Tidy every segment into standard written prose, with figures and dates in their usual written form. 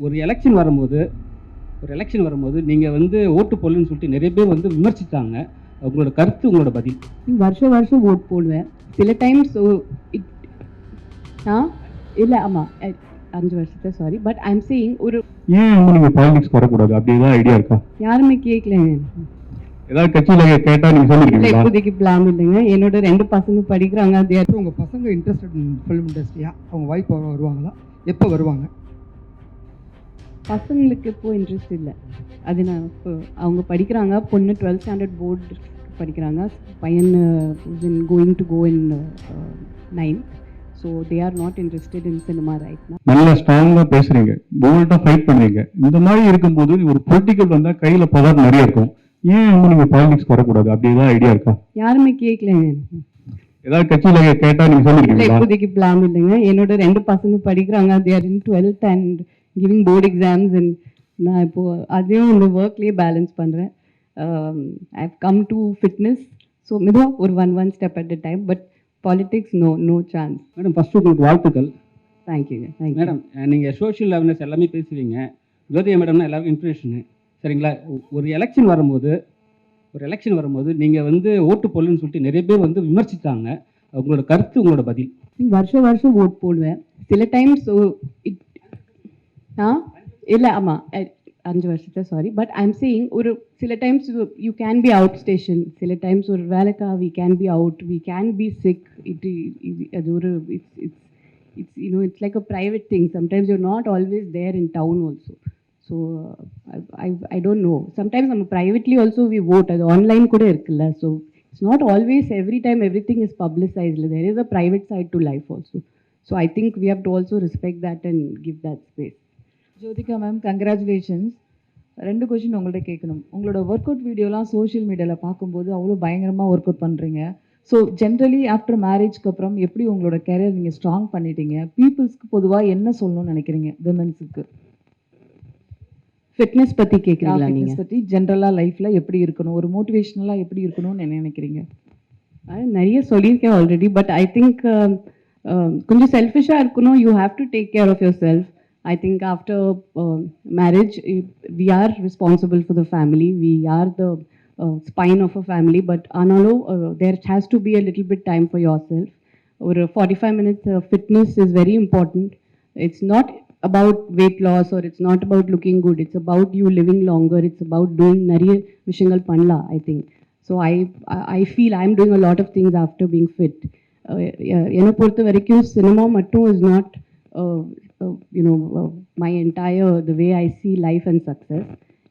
ஒரு எலெக்ஷன் வரும்போது நீங்கள் வந்து ஓட்டு போடலன்னு சொல்லிட்டு நிறைய பேர் வந்து விமர்சித்தாங்க. உங்களோட கருத்து, உங்களோட பதில்? வருஷம் வருஷம் ஓட் போடுவேன். சில டைம்ஸ் இல்லை ஆமாம் 5 வருஷத்தை sorry, but I am saying ஒரு ஏன் நீங்கள் பாலிடிக்ஸ் வரக்கூடாது அப்படி ஏதாவது ஐடியா இருக்கா? யாருமே கேட்கலங்க. ஏதாவது கட்சியில் கேட்டால் நீங்கள் சொல்லிருக்கீங்களா? இப்போதைக்கு பிளான் இல்லைங்க. என்னோட 2 பசங்க படிக்கிறாங்க. உங்கள் பசங்க இன்ட்ரெஸ்டட் இன் ஃபிலிம் இண்டஸ்ட்ரியா? அவங்க வாய்ப்பு வருவாங்களா? எப்போ வருவாங்க? பசங்களுக்கு இப்போ இன்ட்ரெஸ்ட் இல்லை. அது நான் இப்போ அவங்க படிக்கிறாங்க. பொண்ணு 12th ஸ்டாண்டர்ட் போர்டு படிக்கிறாங்க. பையன் going to go in 9th. So they are not interested in cinema right now. நல்லா ஸ்ட்ராங்காக பேசுகிறீங்க, போல்டாக ஃபைட் பண்ணுறீங்க. இந்த மாதிரி இருக்கும்போது ஒரு பொலிட்டிக்கல் வந்தால் கையில் பவர் நிறைய இருக்கும். ஏன் நீங்கள் பாலிடிக்ஸ் வரக்கூடாது அப்படி ஏதாவது ஐடியா இருக்கா? யாருமே கேட்கலங்க. ஏதாவது கட்சியில் கேட்டால் நீங்கள் சொல்லிருக்கீங்களா? இப்போதைக்கு பிளான் இல்லைங்க. என்னோட 2 பசங்க படிக்கிறாங்க. They are in 12th and giving board exams. And நான் இப்போது அதையும் இந்த ஒர்க்லேயே பேலன்ஸ் பண்ணுறேன். I have come to fitness. So மெதுவாக ஒரு one step at a time. But politics no chance. Madam, first உங்களுக்கு வாழ்த்துக்கள். தேங்க்யூங்க. மேடம், நீங்கள் சோஷியல் அவேர்னஸ் எல்லாமே பேசுவீங்க. ஜோதிகா மேடம்னா எல்லாரும் இன்ஸ்பிரேஷனு, சரிங்களா? ஒரு எலெக்ஷன் வரும்போது நீங்கள் வந்து ஓட்டு போடலன்னு சொல்லிட்டு நிறைய பேர் வந்து விமர்சித்தாங்க. உங்களோட கருத்து, உங்களோட பதில்? வருஷம் வருஷம் ஓட் போடுவேன். சில டைம்ஸ் இல்லை ஆமாம் 5 வருஷத்தை sorry, but I am saying ஒரு சில times you can be out station. சில டைம்ஸ் ஒரு வேலைக்கா we can be out, we can be sick. அது ஒரு it's like a private thing. Sometimes you not always there in town also. So I don't know. Sometimes நம்ம privately also we vote. அது online கூட இருக்குல்ல. So it's not always every time everything is publicised. There is a private side to life also. So I think we have to also respect that and give that space. Jyothika ma'am, congratulations. 2 question உங்கள்கிட்ட கேட்கணும். உங்களோட work out வீடியோலாம் social மீடியாவில் பார்க்கும்போது அவ்வளோ பயங்கரமாக work out பண்ணுறீங்க. So generally after மேரேஜ்க்கு அப்புறம் எப்படி உங்களோட கேரியர் நீங்கள் ஸ்ட்ராங் பண்ணிட்டீங்க? பீப்புள்ஸ்க்கு பொதுவாக என்ன சொல்லணும்னு நினைக்கிறீங்க? விமென்ஸுக்கு ஃபிட்னஸ் பற்றி கேட்குறீங்களா? நீங்கள் பற்றி ஜென்ரலாக லைஃப்பில் எப்படி இருக்கணும், ஒரு மோட்டிவேஷ்னலாக எப்படி இருக்கணும்னு என்ன நினைக்கிறீங்க? நிறைய சொல்லியிருக்கேன் ஆல்ரெடி. பட் ஐ திங்க் கொஞ்சம் செல்ஃபிஷாக இருக்கணும். You have to take care of yourself. I think after marriage, we are responsible for the family. We are the spine of a family. But analo, there has to be a little bit time for yourself. Or 45 minutes fitness is very important. It's not about weight loss or it's not about looking good. It's about you living longer. It's about doing nariya vishangal panla, I think. So I feel I'm doing a lot of things after being fit. Ena portha varaikum cinema mattum is not my entire, the way I see life and success.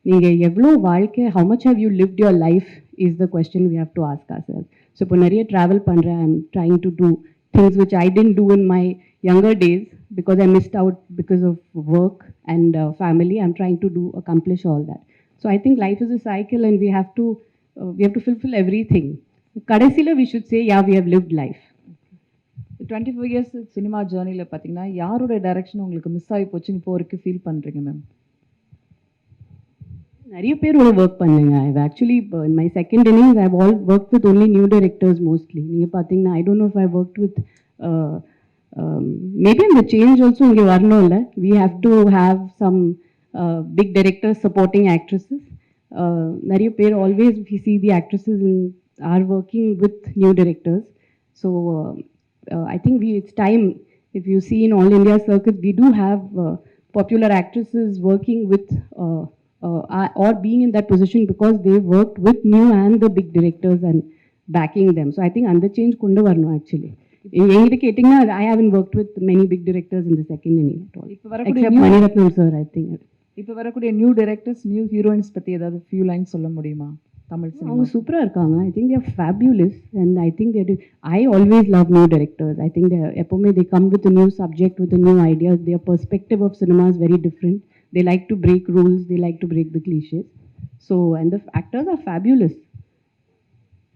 நீங்கள் எவ்வளோ வாழ்க்கை, how much have you lived your life is the question we have to ask ourselves. So இப்போ நிறைய travel பண்ணுறேன். I'm trying to do things which I didn't do in my younger days because I missed out because of work and family. I'm trying to accomplish all that. So I think life is a cycle and we have to fulfill everything. கடைசியில் we should say, yeah, we have lived life. 25 years cinema ஜேர்னியில் பார்த்தீங்கன்னா யாரோட direction உங்களுக்கு miss ஆகி போச்சுன்னு இப்போ வரைக்கும் feel பண்ணுறீங்க மேம்? நிறைய பேரோட ஒர்க் பண்ணுங்க. I actually in my second innings I all work with only new directors mostly. நீங்கள் பார்த்தீங்கன்னா I don't know if I work with maybe இந்த சேஞ்ச் ஆல்சோ இங்கே வரணும் இல்லை. We have to have some big directors supporting actresses. நிறைய பேர் always we see the actresses are working with new directors. So I think it's time. If you see in All India circuit, we do have popular actresses working with or being in that position because they worked with new and the big directors and backing them. So I think under change kundu varno actually. எங்கிட்ட கேட்டிங்கன்னா I haven't worked with many big directors in the second inning at all. Except Maniratnam sir, I think. இப்போ வரக்கூடிய new directors, new heroines பற்றி ஏதாவது few lines சொல்ல முடியுமா? Tamil cinema அவங்க சூப்பராக இருக்காங்க. I think they're fabulous and I think there I always love new directors. I think எப்போவுமே they come with new subject, with new ideas. Their perspective of cinema is very different. They like to break rules, they like to break the clichés. So and the actors are fabulous.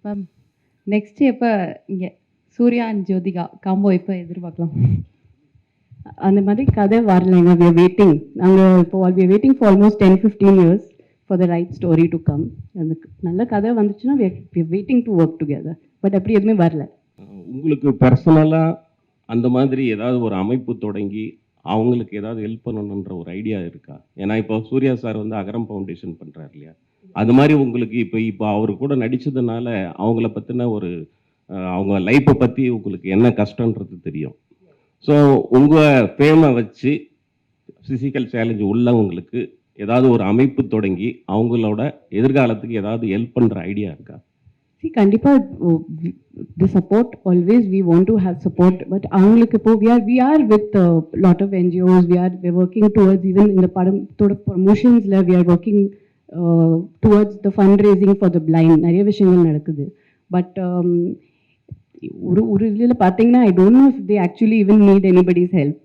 Ma'am, next எப்போ இங்கே Surya and Jyothika combo எப்போ எதிர்பார்க்கலாம்? அந்த மாதிரி கதை வரலைங்க. We are waiting. நாங்கள் இப்போ we are waiting for almost 10-15 years for the right story to come. அந்த நல்ல கதை வந்துச்சுன்னா we are waiting to work together. But அப்படி எதுவுமே வரல. உங்களுக்கு பர்சனலாக அந்த மாதிரி ஏதாவது ஒரு அமைப்பு தொடங்கி அவங்களுக்கு ஏதாவது ஹெல்ப் பண்ணணுன்ற ஒரு ஐடியா இருக்கா? ஏன்னா இப்போ சூர்யா சார் வந்து அகரம் ஃபவுண்டேஷன் பண்ணுறாரு இல்லையா? அது மாதிரி உங்களுக்கு இப்போ அவர் கூட நடித்ததுனால அவங்கள பற்றின ஒரு அவங்க லைஃப்பை பற்றி உங்களுக்கு என்ன கஷ்டன்றது தெரியும். ஸோ உங்கள் ஃபேமை வச்சு ஃபிசிக்கல் சேலஞ்ச் உள்ளவங்களுக்கு ஏதாவது ஒரு அமைப்பு தொடங்கி அவங்களோட எதிர்காலத்துக்கு ஏதாவது ஹெல்ப் பண்ணுற ஐடியா இருக்கா? See, கண்டிப்பா the support always we want to have support, but அவங்களுக்கு இப்போ we are with a lot of NGOs, we're working towards even in the படத்தோட promotionsல we are working towards the fundraising for the blind. நிறைய விஷயங்கள் நடக்குது. But ஒரு இதில் பார்த்தீங்கன்னா I don't know if they actually even need anybody's help.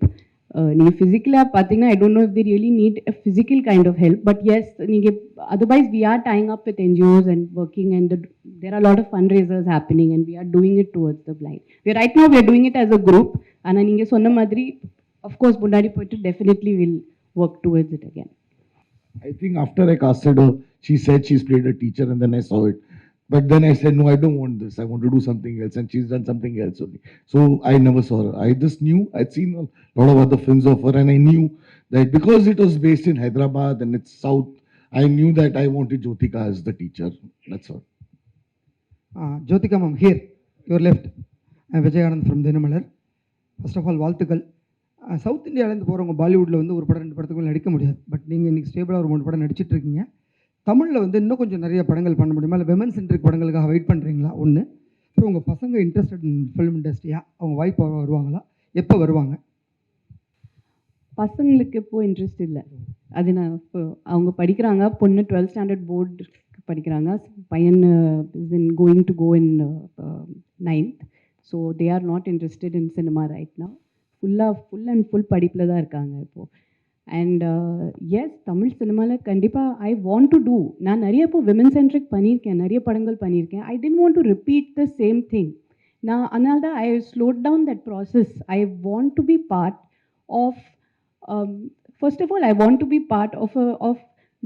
நீங்கள் ஃபிசிக்கலாக பார்த்தீங்கன்னா I don't know if they really need a physical kind of help, but yes, நீங்கள் otherwise we are tying up with NGOs and working, and there are a lot of fundraisers happening and we are doing it towards the blind. Right now we are doing it as a group, ஆனால் நீங்கள் சொன்ன மாதிரி of course முன்னாடி போயிட்டு definitely will work towards it again. I think after I casted her, she said she's played a teacher, and then I saw it. But then I said, no, I don't want this. I want to do something else. And she's done something else only. So I never saw her. I just knew, I'd seen a lot of other films of her, and I knew that because it was based in Hyderabad and it's South, I knew that I wanted Jyotika as the teacher. That's all. Jyotika ma'am, here, your left. I'm Vijay Anand from Dinamalar. First of all, வாழ்த்துக்கள். South இந்தியாவிலேருந்து போகிறவங்க பாலிவுட்டில் வந்து ஒரு படம் 2 படத்துக்குள்ள நடிக்க முடியாது. But நீங்கள் இன்றைக்கி ஸ்டேபிளாக ஒரு 3 படம் நடிச்சிட்டு இருக்கீங்க. தமிழில் வந்து இன்னும் கொஞ்சம் நிறைய படங்கள் பண்ண முடியுமா, இல்லை விமன் சென்ட்ரிக் படங்களுக்காக வெயிட் பண்ணுறீங்களா? ஒன்று. அப்புறம் உங்கள் பசங்க இன்ட்ரெஸ்டட் இன் ஃபிலிம் இண்டஸ்ட்ரியா, அவங்க வாய்ப்பு வருவாங்களா, எப்போ வருவாங்க? பசங்களுக்கு இப்போ இன்ட்ரெஸ்ட் இல்லை. அது நான் இப்போ அவங்க படிக்கிறாங்க. பொண்ணு 12th ஸ்டாண்டர்ட் போர்டு படிக்கிறாங்க. பையன் is in going to go in 9th. So they are not interested in cinema right now. Full படிப்பில் தான் இருக்காங்க இப்போது. அண்ட் எஸ், தமிழ் சினிமாவில் கண்டிப்பாக ஐ வாண்ட் டு டூ. நான் நிறைய இப்போ விமன் சென்ட்ரிக் பண்ணியிருக்கேன், நிறைய படங்கள் பண்ணியிருக்கேன். I don't want to repeat the same thing. நான் அதனால தான் I slowed down that process. I want to be part of first of all I want to be part of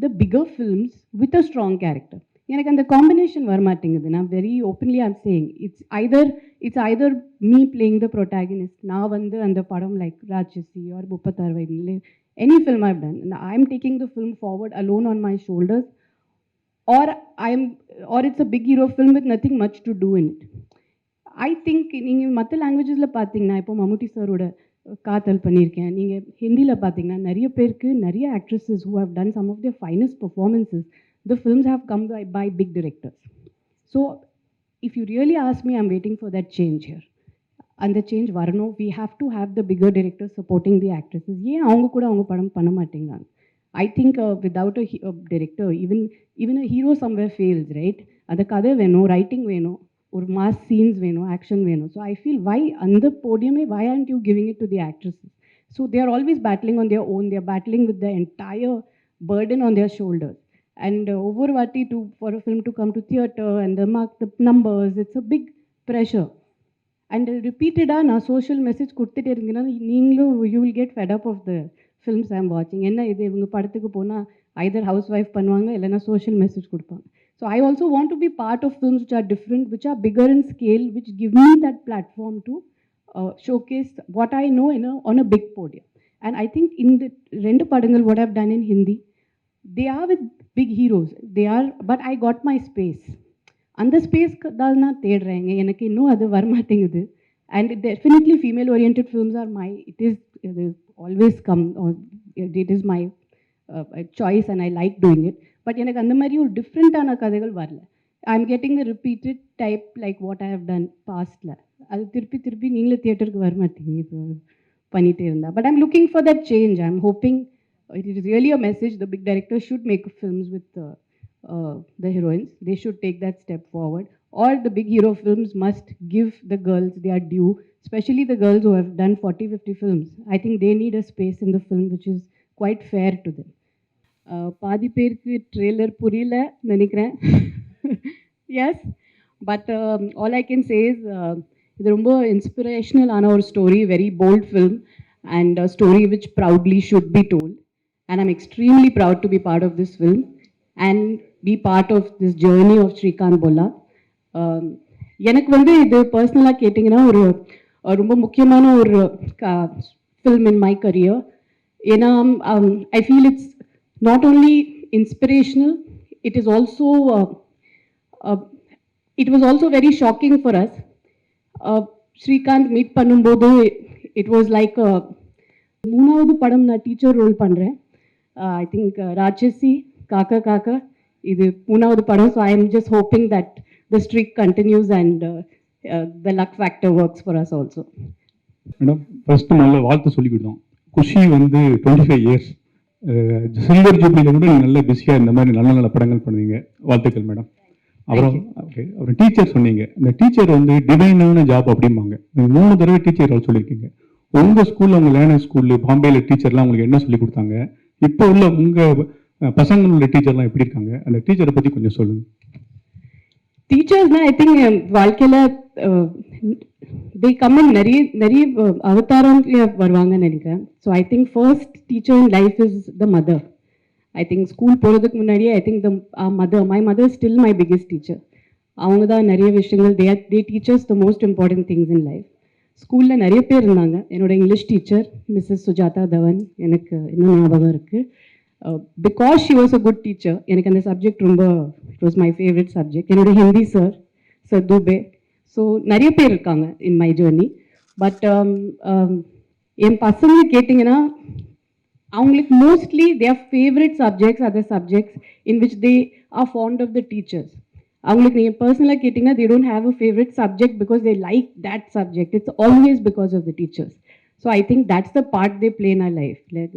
the bigger films with a strong character. எனக்கு அந்த combination வரமாட்டேங்குது. நான் very openly I'm saying it's either me playing the protagonist. நான் வந்து அந்த படம் like ராட்சசி R 36 வயதில் any film I've done, I'm taking the film forward alone on my shoulders, or it's a big hero film with nothing much to do in it. I think நீங்கள் மற்ற லாங்குவேஜஸில் பார்த்தீங்கன்னா, இப்போ மம்முட்டி சாரோட காத்தல் பண்ணியிருக்கேன். நீங்கள் ஹிந்தியில் பார்த்தீங்கன்னா நிறைய பேருக்கு, நிறைய actresses who have done some of their finest performances, the films have come by big directors. So if you really ask me, I'm waiting for that change here. அந்த சேஞ்ச் வரணும். We have to have the bigger directors supporting the actresses. ஏன் அவங்க கூட அவங்க படம் பண்ண மாட்டேங்கிறாங்க? I think without a director even a hero somewhere fails, right? அந்த கதை வேணும், ரைட்டிங் வேணும், ஒரு மாஸ் சீன்ஸ் வேணும், ஆக்ஷன் வேணும். ஸோ ஐ ஃபீல் வை அந்த போடியமே why aren't you giving it to the actresses? So they are always battling on their own. They are battling with the entire burden on their shoulders. And over vati for a film to come to theatre and the mark the numbers, it's a big pressure. And repeatedly நான் social message கொடுத்துட்டே இருந்தீங்கன்னா நீங்களும் you will get fed up of the films I am வாட்சிங். என்ன இது, இவங்க படத்துக்கு போனால் ஐதர் ஹவுஸ் ஒய்ஃப் பண்ணுவாங்க, இல்லைன்னா சோஷியல் மெசேஜ் கொடுப்பாங்க. So I also want to be part of films which are different, which are bigger in scale, which give me that platform to showcase what I know on a big podium. And I think in the ரெண்டு படங்கள் what I've done in Hindi, they are with big heroes. But I got my space. அந்த ஸ்பேஸ்க்கு தான் நான் தேடுறேங்க. எனக்கு இன்னும் அது வரமாட்டேங்குது. And definitely female oriented films are it is always come, it is my choice and I like doing it. But எனக்கு அந்த மாதிரி ஒரு டிஃப்ரெண்ட்டான கதைகள் வரல. I am getting the repeated type like what I have done பாஸ்டில். அது திருப்பி நீங்களே தியேட்டருக்கு வரமாட்டீங்க இப்போ பண்ணிகிட்டே இருந்தா. But I'm looking for that change. I am hoping it is really a message. The big director should make films with the heroines. They should take that step forward, or the big hero films must give the girls their due, especially the girls who have done 40-50 films. I think they need a space in the film which is quite fair to them. பாதி பேருக்கு trailer புரியல நினைக்கிறேன். Yes, but all I can say is இது ரொம்ப inspirational ஆன ஒரு story, very bold film and a story which proudly should be told, and I'm extremely proud to be part of this film and be part of this journey of Srikanth Bolla. எனக்கு வந்து இது பர்சனலாக கேட்டிங்கன்னா ஒரு ரொம்ப முக்கியமான ஒரு film in my career. I feel it's not only inspirational, it is also it was also very shocking for us. Srikanth meet பண்ணும்போது it was like மூணாவது படம் நான் டீச்சர் ரோல் பண்ணுறேன். ஐ திங்க் ராட்சசி காக்கா காக்கா இது மூணாவது படம். So I am just hoping that the streak continues and the luck factor works for us also. Madam first நல்ல வாழ்த்து சொல்லிக்கிட்டோம். குஷி வந்து 25 இயர்ஸ் சில்வர் ஜூப்ளியில் கூட நீங்கள் நல்ல பிஸியாக இந்த மாதிரி நல்ல நல்ல படங்கள் பண்ணுவீங்க. வாழ்த்துக்கள் மேடம். அப்புறம் டீச்சர் சொன்னீங்க. இந்த டீச்சர் வந்து டிவைனான ஜாப் அப்படிம்பாங்க. நீங்கள் 3 தடவை டீச்சர் ரோல் சொல்லியிருக்கீங்க. உங்கள் ஸ்கூலில் உங்கள் லேர்னர் ஸ்கூலில் பாம்பேயில் டீச்சர்லாம் உங்களுக்கு என்ன சொல்லி கொடுத்தாங்க? இப்போ உள்ள உங்கள் பசங்களோட டீச்சர்லாம் எப்படி இருக்காங்க? அந்த டீச்சரை பற்றி கொஞ்சம் சொல்லுங்கள். டீச்சர்ஸ்னால் ஐ திங்க் வாழ்க்கையில் they come in நிறைய அவதாரங்களே வருவாங்கன்னு நினைக்கிறேன். So I think first teacher in life is the mother. I think school போகிறதுக்கு முன்னாடியே I think my mother still my biggest teacher. அவங்க தான் நிறைய விஷயங்கள் they teaches the most important things in life. ஸ்கூலில் நிறைய பேர் இருந்தாங்க. என்னோட English teacher Mrs Sujatha Dhawan எனக்கு இன்னும் ஞாபகம் இருக்குது. Because she was a good teacher எனக்கு அந்த சப்ஜெக்ட் ரொம்ப it was my favourite subject. என்னோட ஹிந்தி சார் துபே. ஸோ நிறைய பேர் இருக்காங்க இன் மை ஜேர்னி. பட் என் பசங்க கேட்டிங்கன்னா அவங்களுக்கு mostly their favourite subjects are the subjects in which they are fond of the teachers. அவங்களுக்கு நீங்கள் பர்சனலாக கேட்டிங்கன்னா they don't have a favorite subject because they like that subject. It's always because of the teachers. So I think that's the part they play in our life. Like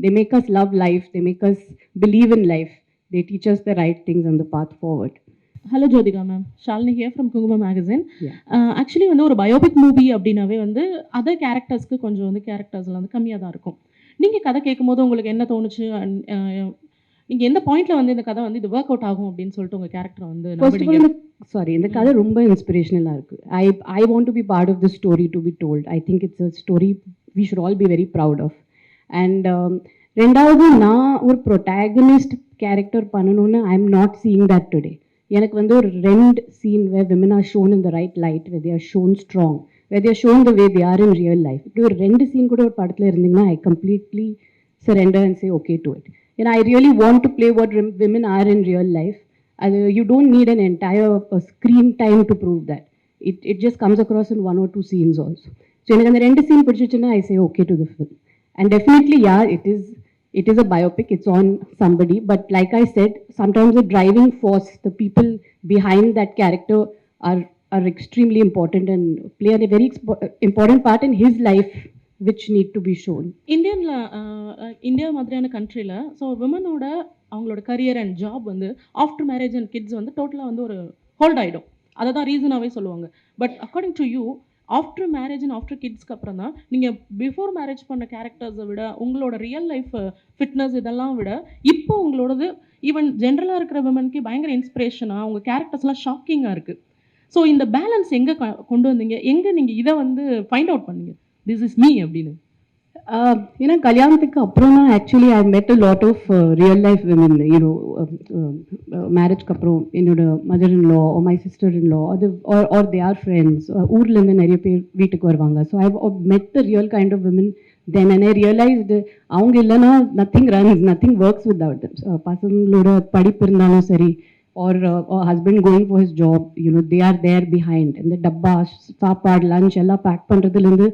they make us love life. They make us believe in life. They teach us the right things and the path forward. Hello Jyothika ma'am, Shalini hear from குங்குமம் magazine. Yeah. Actually வந்து ஒரு biopic movie அப்படின்னாவே வந்து other கேரக்டர்ஸ்க்கு கொஞ்சம் வந்து கேரக்டர்ஸ்லாம் வந்து கம்மியாக தான் இருக்கும். நீங்கள் கதை கேட்கும்போது உங்களுக்கு என்ன தோணுச்சு? நீங்கள் எந்த பாயிண்ட்டில் வந்து இந்த கதை வந்து இது ஒர்க் அவுட் ஆகும் அப்படின்னு சொல்லிட்டு உங்கள் கேரக்டர் வந்து இந்த கதை ரொம்ப இன்ஸ்பிரேஷனலாக இருக்குது. I want to be part of the story to be told. I think it's a story we should all be very proud of. And ரெண்டாவது நான் ஒரு ப்ரொட்டாகனிஸ்ட் கேரக்டர் பண்ணணும்னு I am not seeing that today. எனக்கு வந்து ஒரு 2 scene where women are shown in the right light, where they are shown strong, where they are shown the way they are in real life. இப்படி ஒரு 2 scene கூட ஒரு படத்தில் இருந்தீங்கன்னா I completely surrender and say okay to it. And I really want to play what women are in real life. You don't need an entire screen time to prove that. It just comes across in 1 or 2 scenes also. So எனக்கு அந்த 2 scene பிடிச்சிச்சுன்னா I say okay to the film. And definitely, yeah, it is a biopic. It's on somebody. But like I said, sometimes the driving force, the people behind that character are extremely important and play a very important part in his life, which need to be shown. India மாதிரியான கண்ட்ரியில் so விமனோட அவங்களோட career and job வந்து after marriage and kids வந்து டோட்டலாக வந்து ஒரு hold ஆகிடும். அதை தான் ரீசனாகவே சொல்லுவாங்க. But according to you after marriage and after கிட்ஸ்க்கு அப்புறம் தான் நீங்கள் பிஃபோர் மேரேஜ் பண்ண கேரக்டர்ஸை விட உங்களோட ரியல் லைஃப் ஃபிட்னஸ் இதெல்லாம் விட இப்போ உங்களோடது ஈவன் ஜென்ரலாக இருக்கிற விமனுக்கு பயங்கர இன்ஸ்பிரேஷனாக உங்கள் கேரக்டர்ஸ்லாம் ஷாக்கிங்காக இருக்குது. ஸோ இந்த பேலன்ஸ் எங்கே கொண்டு வந்தீங்க? எங்கே நீங்கள் இதை வந்து ஃபைண்ட் அவுட் பண்ணீங்க திஸ் இஸ் மீ அப்படின்னு? ஏன்னா கல்யாணத்துக்கு அப்புறம் தான் actually I met a lot of real life women. You know மேரேஜ்க்கு அப்புறம் என்னோட mother in law my sister in law அது ஆர் தே ஆர் ஃப்ரெண்ட்ஸ். ஊர்லேருந்து நிறைய பேர் வீட்டுக்கு வருவாங்க. So I met the real kind of women then. And I realised அவங்க இல்லைன்னா nothing runs, nothing works without them. பசங்களோட படிப்பு இருந்தாலும் சரி or husband going for his job, you know they are there behind. இந்த டப்பா சாப்பாடு லஞ்ச் எல்லாம் பேக் பண்ணுறதுலேருந்து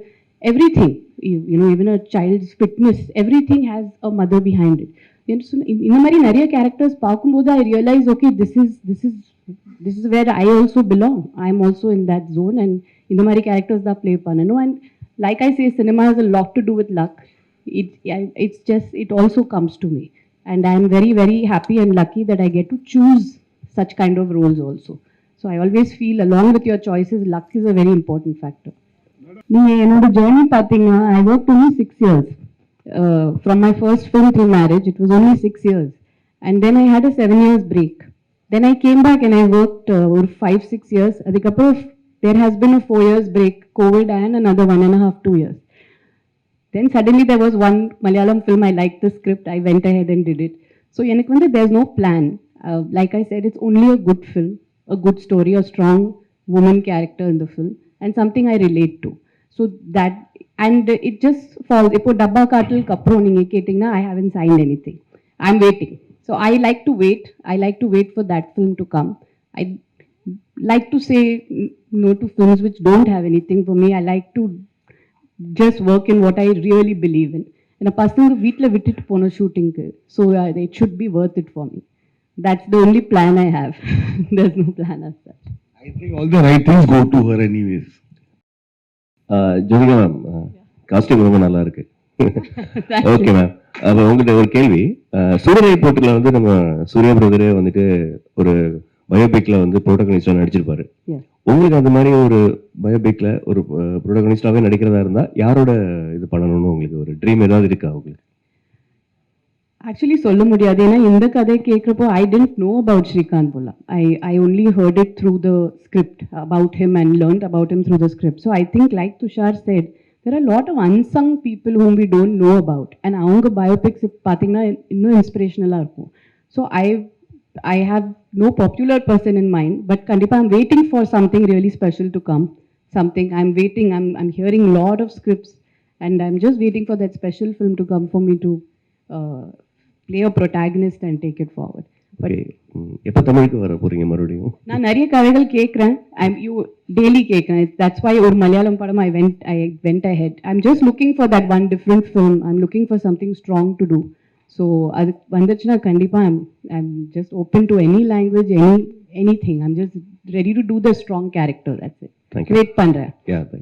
everything, you know, even a child's fitness, everything has a mother behind it. In mari nariya characters paakumbodhu I realize okay, this is where I also belong. I am also in that zone and in mari characters da play pananu. And like I say, cinema has a lot to do with luck. It's just it also comes to me and I am very very happy and lucky that I get to choose such kind of roles also. So I always feel along with your choices, luck is a very important factor. நீங்கள் என்னோட journey பார்த்தீங்கன்னா I work only 6 years. From my first film till marriage, it was only 6 years. And then I had a 7 years break. Then I came back and I worked over 5-6 years. அதுக்கப்புறம் there has been a 4 years break, COVID and another 1.5, 2 years. Then suddenly there was one Malayalam film, I liked the script, I went ahead and did it. So எனக்கு வந்து there's no plan. Like I said, it's only a good film, a good story, a strong woman character in the film and something I relate to. So that and it just fall இப்போ டப்பா காட்டிலுக்கு அப்புறம் நீங்கள் கேட்டிங்கன்னா I haven't sign any thing I am waiting so I like to wait for that film to come I like to say no to films which don't have anything for me. I like to just work in what I really believe in. And a person veetla vitittu pona shooting ku, so it should be worth it for me. That's the only plan I have. There's no plan as such. I think all the right things go to her anyways. Jyothika ma'am costume ரொம்ப நல்லா இருக்கு. Okay ma'am, அப்போ உங்கள்கிட்ட ஒரு கேள்வி. சூரியனை போட்டில் வந்து நம்ம சூர்யா பிரதரே வந்துட்டு ஒரு பயோபிக்ல வந்து ப்ரோட்டகனிஸ்டா நடிச்சிருப்பாரு. Yes. உங்களுக்கு அந்த மாதிரி ஒரு பயோபிக்ல ஒரு ப்ரோட்டகனிஸ்டாவே நடிக்கிறதா இருந்தா யாரோட இது பண்ணணும்னு உங்களுக்கு ஒரு ட்ரீம் ஏதாவது இருக்கா உங்களுக்கு? ஆக்சுவலி சொல்ல முடியாது ஏன்னா இந்த கதை கேட்குறப்போ I didn't know about Srikanth Bolla. I only heard it through the script about him and learnt about him through the script. So I think like Tushar said there are a lot of unsung people whom we don't know about and அவங்க biopics பார்த்தீங்கன்னா இன்னும் இன்ஸ்பிரேஷனலாக இருக்கும். So I have no popular person in mind, but kandipa I'm waiting for something really special to come. Something I'm waiting. I'm hearing a lot of scripts, and I'm just waiting for that special film to come for me to play a protagonist and take it forward. Okay, எப்போ தமிழுக்கு வர போறீங்க மறுபடியும்? நான் நிறைய கதைகள் கேட்குறேன். you daily கேட்குறேன். That's why ஒரு மலையாளம் படம் I went ahead. I'm just looking for that one different film. I'm looking for something strong to do. So அது வந்துச்சுன்னா கண்டிப்பாக I'm just open to any language, anything. I'm just ready to do the strong character. That's it. Thank you. Wait பண்ணுறேன். Yeah, thank you.